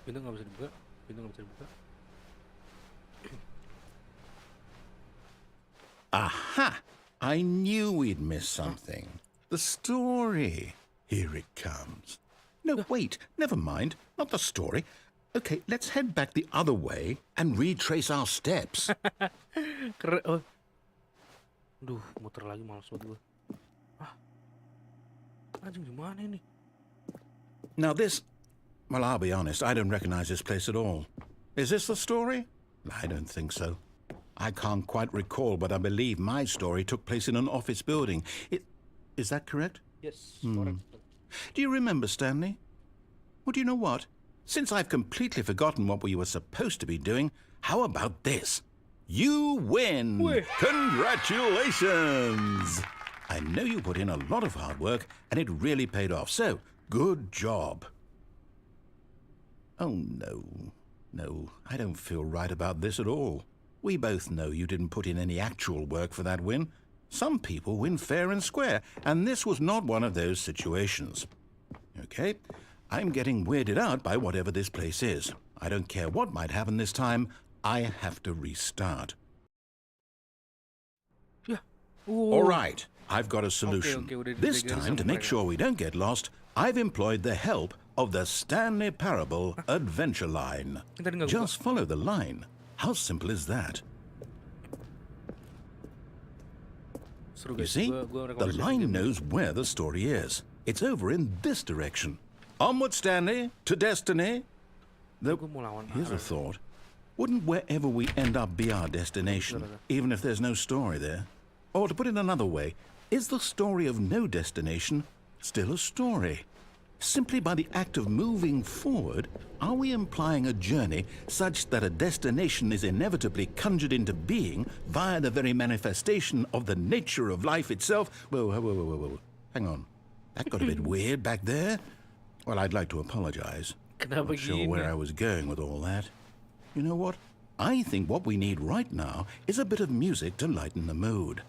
Pintu nggak bisa dibuka. Pintu nggak bisa dibuka.
Aha! I knew we'd miss something. The story. Here it comes. No, wait, never mind. Not the story. Okay, let's head back the other way and retrace our steps.
Keren. Oh. Duh, muter lagi males banget gue. Ah. Anjing di mana ini?
Now this... Well, I'll be honest, I don't recognize this place at all. Is this the story? I don't think so. I can't quite recall, but I believe my story took place in an office building. Is that correct?
Yes, correct.
Do you remember, Stanley? Well, do you know what? Since I've completely forgotten what we were supposed to be doing, how about this? You win!
Wait.
Congratulations! I know you put in a lot of hard work, and it really paid off, so good job. Oh, no. No, I don't feel right about this at all. We both know you didn't put in any actual work for that win. Some people win fair and square, and this was not one of those situations. Okay, I'm getting weirded out by whatever this place is. I don't care what might happen this time. I have to restart.
Yeah.
All right, I've got a solution.
Okay,
This time, to make sure we don't get lost, I've employed the help of the Stanley Parable Adventure Line. Just follow the line. How simple is that? You see, the line knows where the story is. It's over in this direction. Onward, Stanley, to destiny. Though, here's a thought. Wouldn't wherever we end up be our destination, even if there's no story there? Or to put it another way, is the story of no destination still a story? Simply by the act of moving forward, are we implying a journey such that a destination is inevitably conjured into being via the very manifestation of the nature of life itself? Whoa. Hang on. That got a bit weird back there. Well, I'd like to apologize. Not sure where I was going with all that. You know what? I think what we need right now is a bit of music to lighten the mood.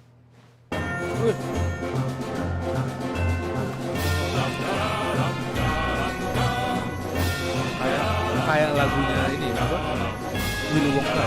Kayak lagunya ini apa? Willy Wonka.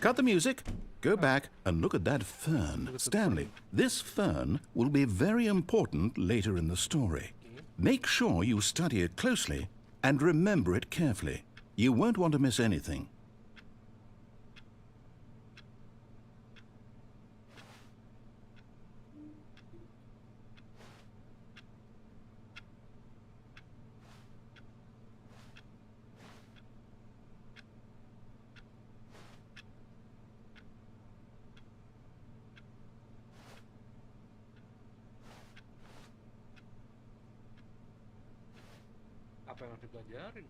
Cut the music, go back and look at that fern. Stanley, this fern will be very important later in the story. Make sure you study it closely and remember it carefully. You won't want to miss anything.
Apa yang harus dipelajarin?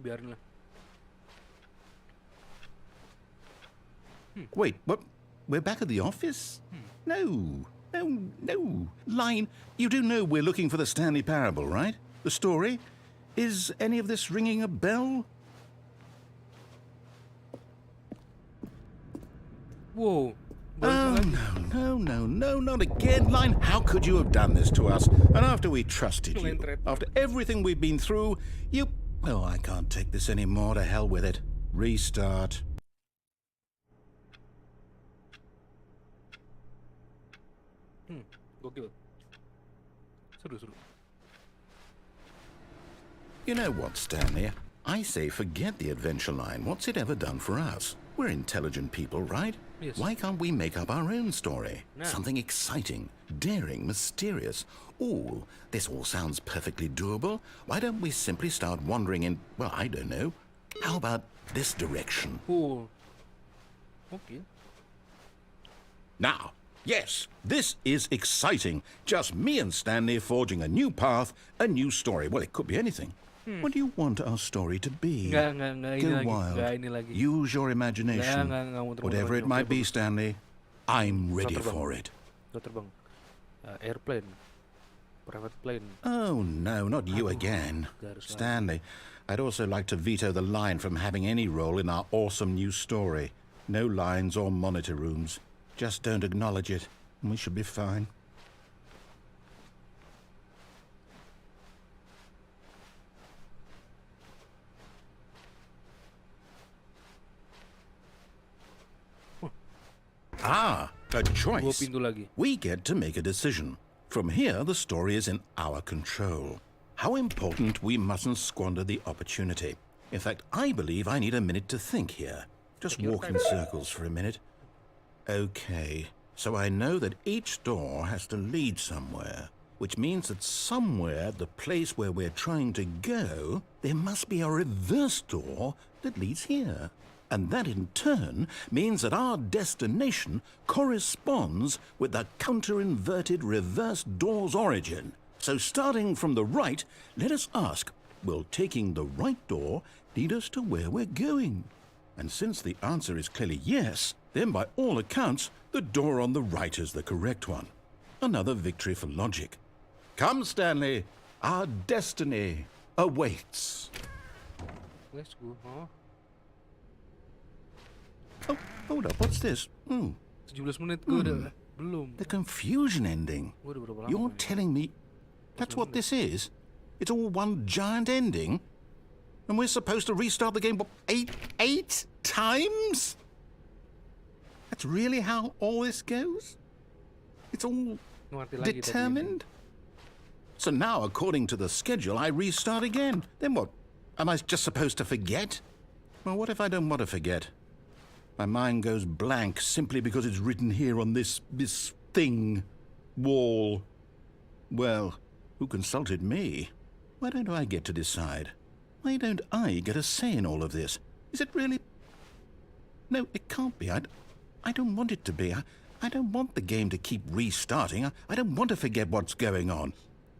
Biarin lah.
Wait, what? We're back at the office? No. Line, you do know we're looking for the Stanley Parable, right? The story? Is any of this ringing a bell?
Wow.
Oh, no, not again, Line. How could you have done this to us? And after we trusted you, after everything we've been through, you... Oh, I can't take this anymore. To hell with it. Restart.
Gokil. Seru.
You know what, Stanley? I say forget the adventure line. What's it ever done for us? We're intelligent people, right?
Yes.
Why can't we make up our own story?
No.
Something exciting, daring, mysterious. Ooh, this all sounds perfectly doable. Why don't we simply start wandering in, well, I don't know. How about this direction?
Cool. Okay.
Now, Yes, this is exciting. Just me and Stanley forging a new path, a new story. Well, it could be anything. What do you want our story to be?
Enggak ini
Go
lagi.
wild.
Enggak ini lagi.
Use your imagination.
Enggak muter-muter
Whatever
lagi.
it might
Oke,
be,
bagus.
Stanley, I'm ready
terbang.
for it.
Pesawat terbang. Airplane. Private plane.
Oh, no, not you again.
garis lagi.
Stanley, I'd also like to veto the line from having any role in our awesome new story. No lines or monitor rooms. Just don't acknowledge it, and we should be fine. Ah, a
Dua
choice.
pintu lagi.
We get to make a decision. From here, the story is in our control. How important we mustn't squander the opportunity. In fact, I believe I need a minute to think here. Just walk in circles for a minute. Okay, so I know that each door has to lead somewhere, which means that somewhere, the place where we're trying to go, there must be a reverse door that leads here. And that in turn means that our destination corresponds with the counter-inverted reverse door's origin. So starting from the right, let us ask, will taking the right door lead us to where we're going? And since the answer is clearly yes, then by all accounts, the door on the right is the correct one. Another victory for logic. Come, Stanley, our destiny awaits.
Let's go. Oh,
Oh, hold up, what's this?
17 menit gue udah belum.
The confusion ending.
Gue udah berapa lama
You're
ini?
telling me that's what this is? It's all one giant ending? And we're supposed to restart the game, what, eight times? That's really how all this goes? It's all
Ngerti lagi tadi.
determined? So now, according to the schedule, I restart again. Then what? Am I just supposed to forget? Well, what if I don't want to forget? My mind goes blank simply because it's written here on this thing, wall. Well, who consulted me? Why don't I get to decide? Why don't I get a say in all of this? Is it really? No, it can't be. I don't want it to be. I don't want the game to keep restarting. I don't want to forget what's going on.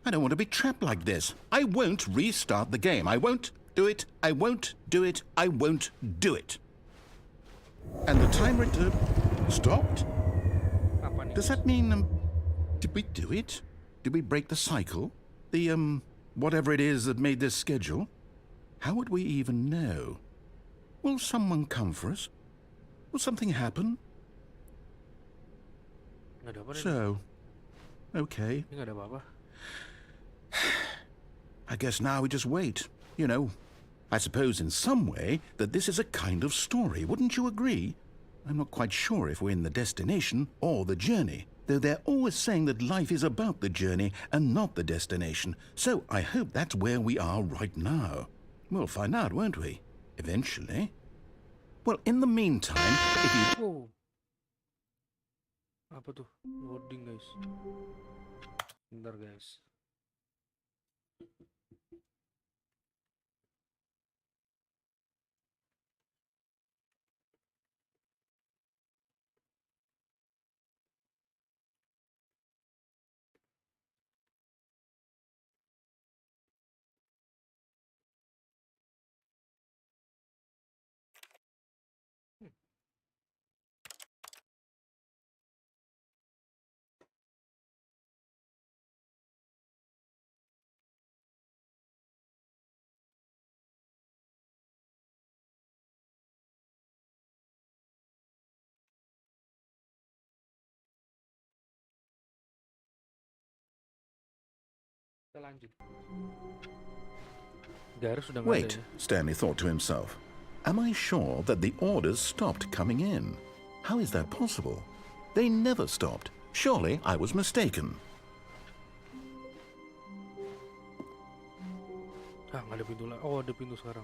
I don't want to be trapped like this. I won't restart the game. I won't do it. I won't do it. I won't do it. And the timer stopped?
Apa nih?
Does that mean, did we do it? Did we break the cycle? The, whatever it is that made this schedule? How would we even know? Will someone come for us? Will something happen?
Nggak ada apa nih?
So, okay.
Ini nggak ada apa-apa.
I guess now we just wait. You know, I suppose in some way that this is a kind of story, wouldn't you agree? I'm not quite sure if we're in the destination or the journey, though they're always saying that life is about the journey and not the destination. So I hope that's where we are right now. We'll find out, won't we? Eventually. Well, in the meantime, if you...
Wow. Apa tuh? Loading guys. Bentar guys. Kita lanjut. Garis sudah nggak ada
Wait,
ya.
Stanley thought to himself. Am I sure that the orders stopped coming in? How is that possible? They never stopped. Surely I was mistaken.
Ah, nggak ada pintu lagi. Oh, ada pintu sekarang.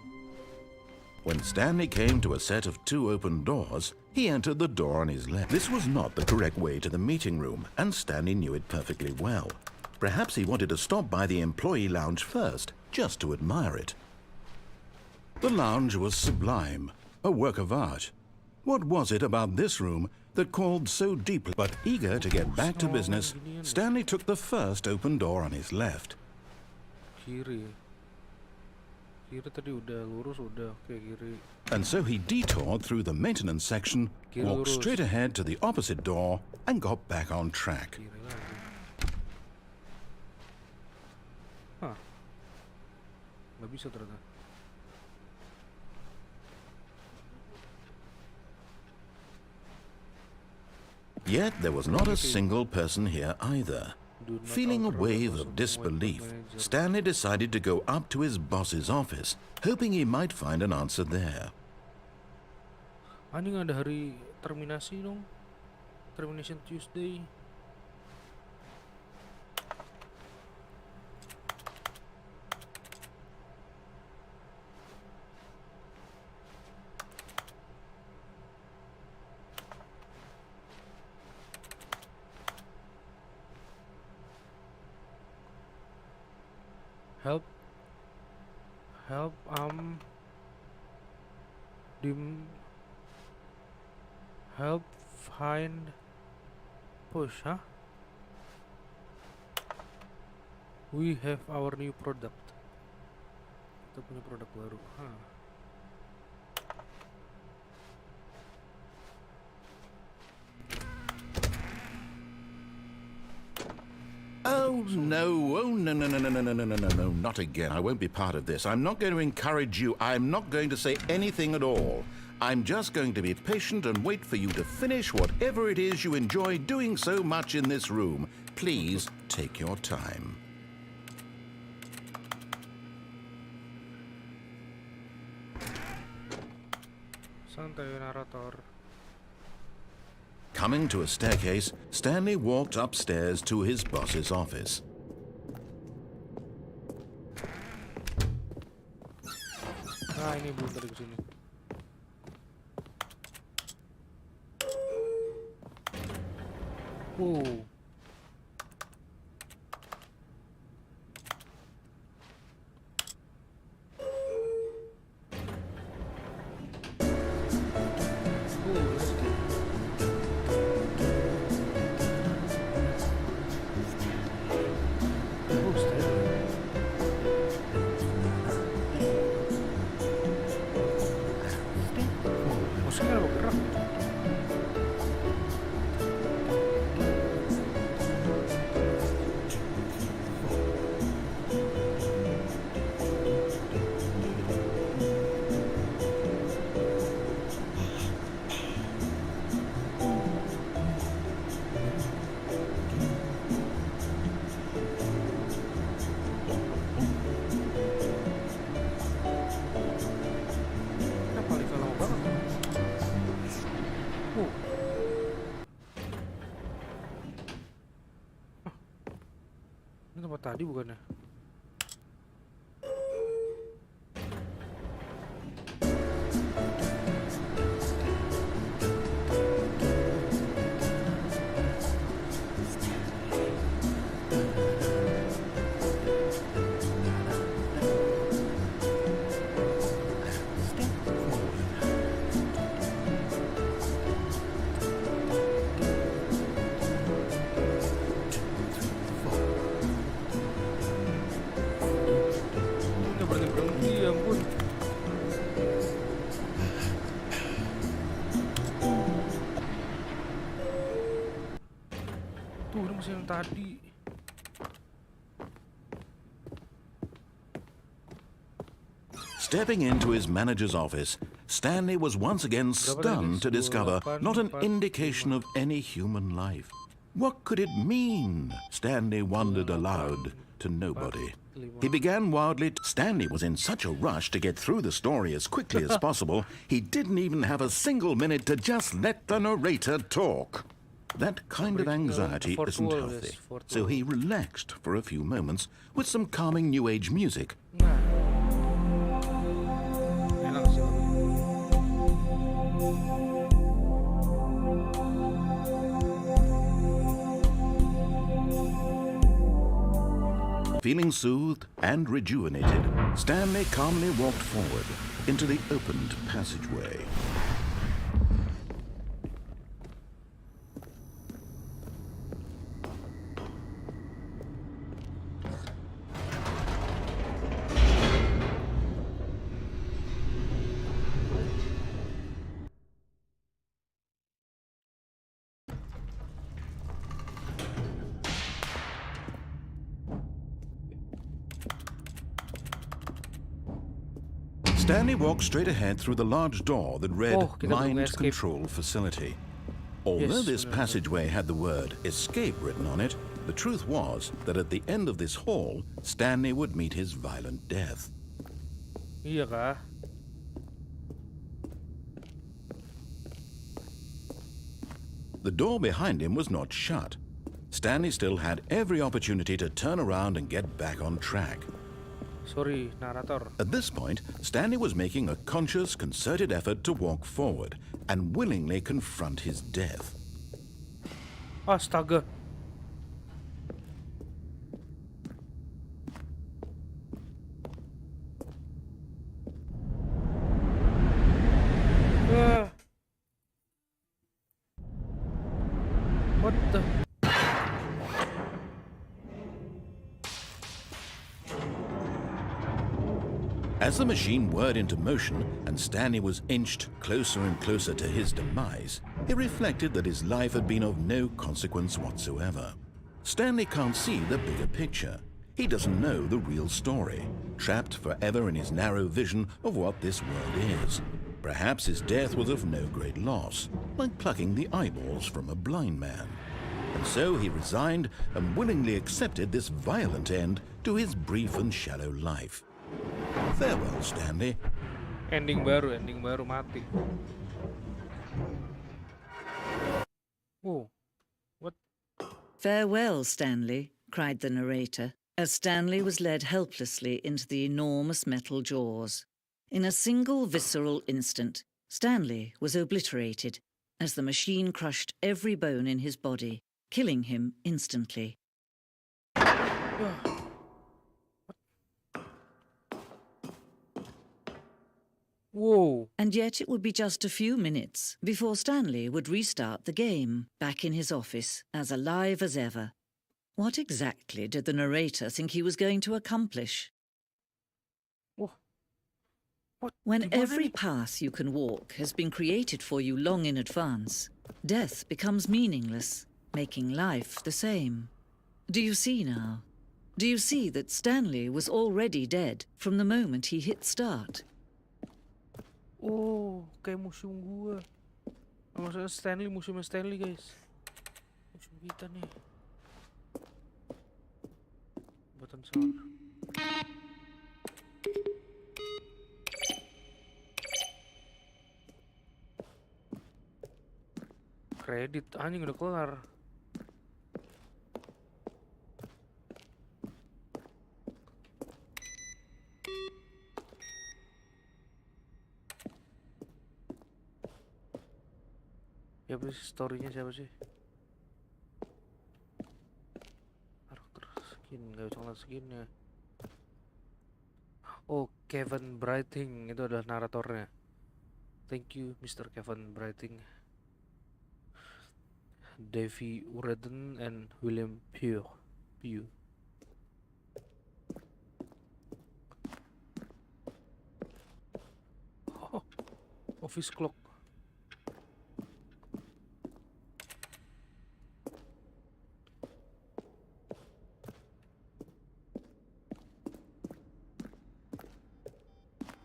When Stanley came to a set of 2 open doors, he entered the door on his left. This was not the correct way to the meeting room, and Stanley knew it perfectly well. Perhaps he wanted to stop by the employee lounge first, just to admire it. The lounge was sublime, a work of art. What was it about this room that called so deeply? But eager to get back to business, Stanley took the first open door on his left.
Kiri. Kiri tadi udah, lurus udah, oke kiri.
And so he detoured through the maintenance section, walked straight ahead to the opposite door, and got back on track.
Kiri lagi. Hah. Nggak bisa ternyata.
Yet there was not a single person here either. Feeling a wave of disbelief, Stanley decided to go up to his boss's office, hoping he might find an answer there.
Anjing, ada hari terminasi dong. Termination Tuesday. Help help find push, huh? We have our new product. Kita punya produk baru, huh?
Oh no, not again. I won't be part of this. I'm not going to encourage you. I'm not going to say anything at all. I'm just going to be patient and wait for you to finish whatever it is you enjoy doing so much in this room. Please take your time.
Santai narator.
Coming to a staircase, Stanley walked upstairs to his boss's office.
Nah, ini belum tadi kesini. Musiknya lo gerak. Ini tempat tadi bukannya? Yang tadi.
Stepping into his manager's office, Stanley was once again stunned to discover not an indication of any human life. What could it mean? Stanley wondered aloud to nobody. He began wildly. Stanley was in such a rush to get through the story as quickly as possible, he didn't even have a single minute to just let the narrator talk. That kind of anxiety isn't healthy, so he relaxed for a few moments with some calming New Age music. Feeling soothed and rejuvenated, Stanley calmly walked forward into the opened passageway. Stanley walked straight ahead through the large door that read
Oh, kita belum
Mind
escape.
Control Facility. Although
Yes,
this
benar.
passageway had the word escape written on it, the truth was that at the end of this hall, Stanley would meet his violent death.
Iya kah?
The door behind him was not shut. Stanley still had every opportunity to turn around and get back on track.
Sorry, narator.
At this point, Stanley was making a conscious, concerted effort to walk forward and willingly confront his death.
Astaga. Ah. What the?
As the machine whirred into motion and Stanley was inched closer and closer to his demise, he reflected that his life had been of no consequence whatsoever. Stanley can't see the bigger picture. He doesn't know the real story, trapped forever in his narrow vision of what this world is. Perhaps his death was of no great loss, like plucking the eyeballs from a blind man. And so he resigned and willingly accepted this violent end to his brief and shallow life. Farewell, Stanley.
Ending baru mati. Oh, what?
"Farewell, Stanley," cried the narrator, as Stanley was led helplessly into the enormous metal jaws. In a single visceral instant, Stanley was obliterated as the machine crushed every bone in his body, killing him instantly.
Whoa.
And yet it would be just a few minutes before Stanley would restart the game, back in his office, as alive as ever. What exactly did the narrator think he was going to accomplish?
Wah. What?
When
Gimana
every
nih?
path you can walk has been created for you long in advance, death becomes meaningless, making life the same. Do you see now? Do you see that Stanley was already dead from the moment he hit start?
Oh, kayak museum gua. Maksudnya Stanley, museum Stanley, guys. Museum kita nih. Button sound. Kredit anjing udah kelar. Siapa sih storynya, siapa sih? Karakter skin, gak bisa ngeliat skinnya. Oh, Kevin Brighting itu adalah naratornya. Thank you, Mr. Kevin Brighting. Davy Uredden and William Pugh. Oh, office clock.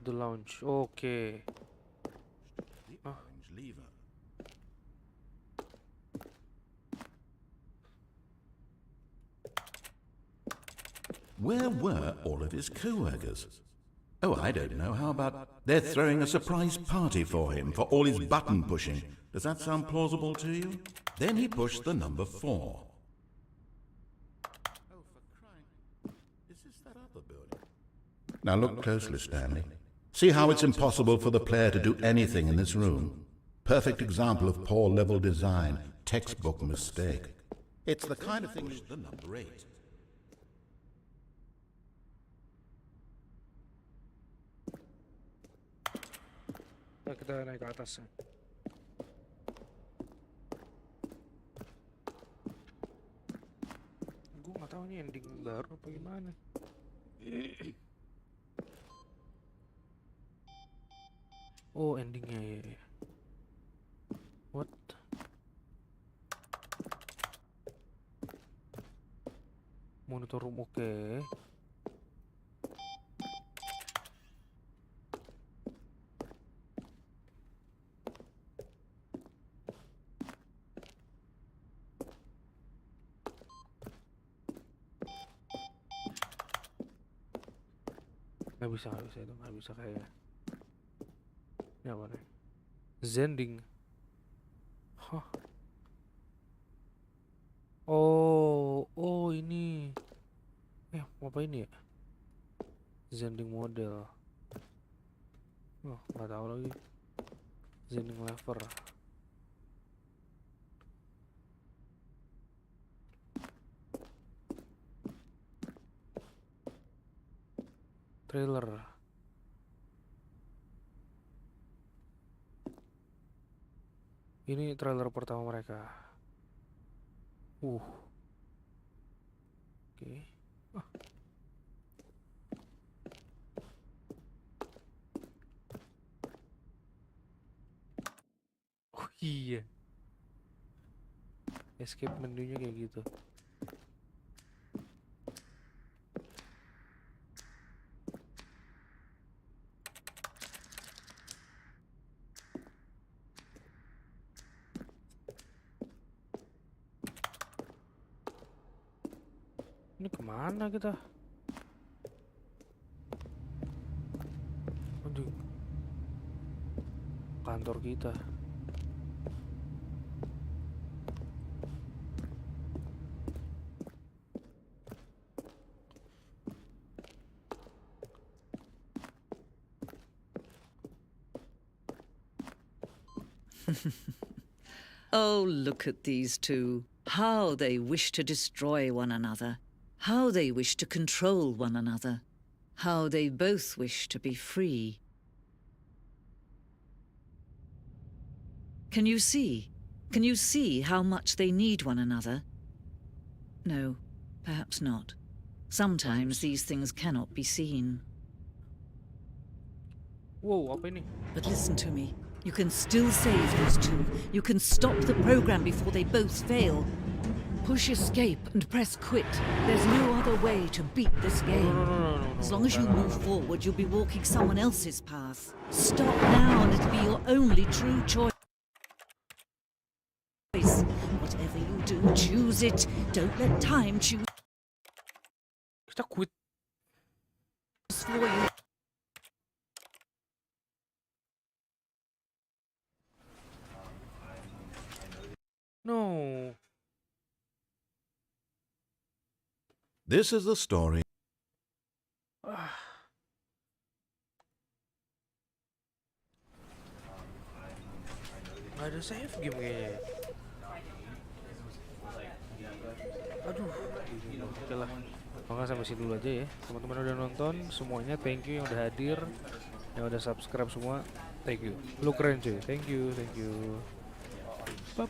The lounge. Okay.
The orange lever. Where were all of his co-workers? Oh, I don't know. How about they're throwing a surprise party for him for all his button pushing? Does that sound plausible to you? Then he pushed the number 4. Oh, for crying. Is this that other building? Now look closely, Stanley. See how it's impossible for the player to do anything in this room? Perfect example of poor level design, textbook mistake. It's the kind of thing the number 8.
Nah, kita naik ke atas. Gue nggak tahu ini ending baru apa gimana. Oh, endingnya ya. What? Monitor room, oke. Nggak bisa itu nggak bisa kayaknya. Ini apa nih? Zending. Hah. Oh ini. Apa ini ya? Zending model. Oh, nggak tahu lagi. Zending lever. Trailer. Ini trailer pertama mereka. Oke. Ah. Oh iya. Escape menunya kayak gitu. Ini kemana kita? Aduh. Kantor kita.
Oh, look at these two. How they wish to destroy one another. How they wish to control one another. How they both wish to be free. Can you see? Can you see how much they need one another? No, perhaps not. Sometimes these things cannot be seen.
Wow, apa ini?
But listen to me. You can still save these two. You can stop the program before they both fail. Push escape and press quit. There's no other way to beat this game.
No.
As long as you move forward, you'll be walking someone else's path. Stop now and it'll be your only true choice. Whatever you do, choose it. Don't let time choose
Kita quit.
for you.
No.
This is the story.
Nggak ada save game kayaknya. Aduh. Oke lah. Maka sampai sini dulu aja ya. Teman-teman udah nonton semuanya, thank you yang udah hadir, yang udah subscribe semua. Thank you. Lu keren cuy. Thank you.